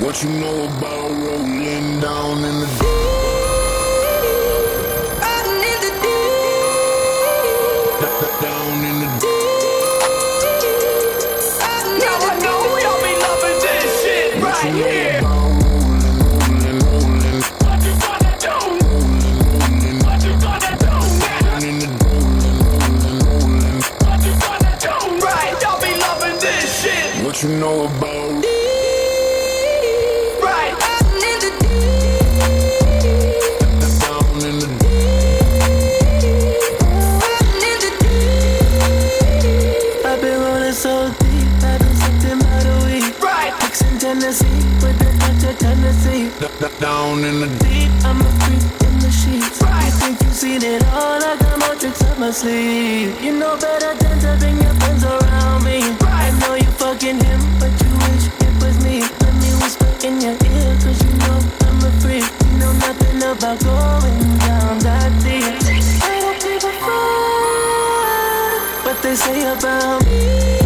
What you know about rolling down in the deep? Riding in the deep. Down in the deep. Now I know y'all be loving this shit What you right know here. about rolling? What you gonna do? What you gonna do now? Down in the rolling. What you gonna do? Right, y'all be loving this shit. What you know about Right. Riding in the deep. down in the Riding in the deep. I've been rolling so deep, I've been sipping by the week. Right. Mixing Tennessee with a touch of Tennessee. down in the Deep, I'm a freak in the sheets. Right. You think you've seen it all, I got more tricks up my sleeve. You know better than to bring your friends around me. Right. I know you fucking him, but you wish it was me. Let me whisper in your ear, cause you know I'm a freak. You know nothing about going down that deep. I don't give a fuck what they say about me.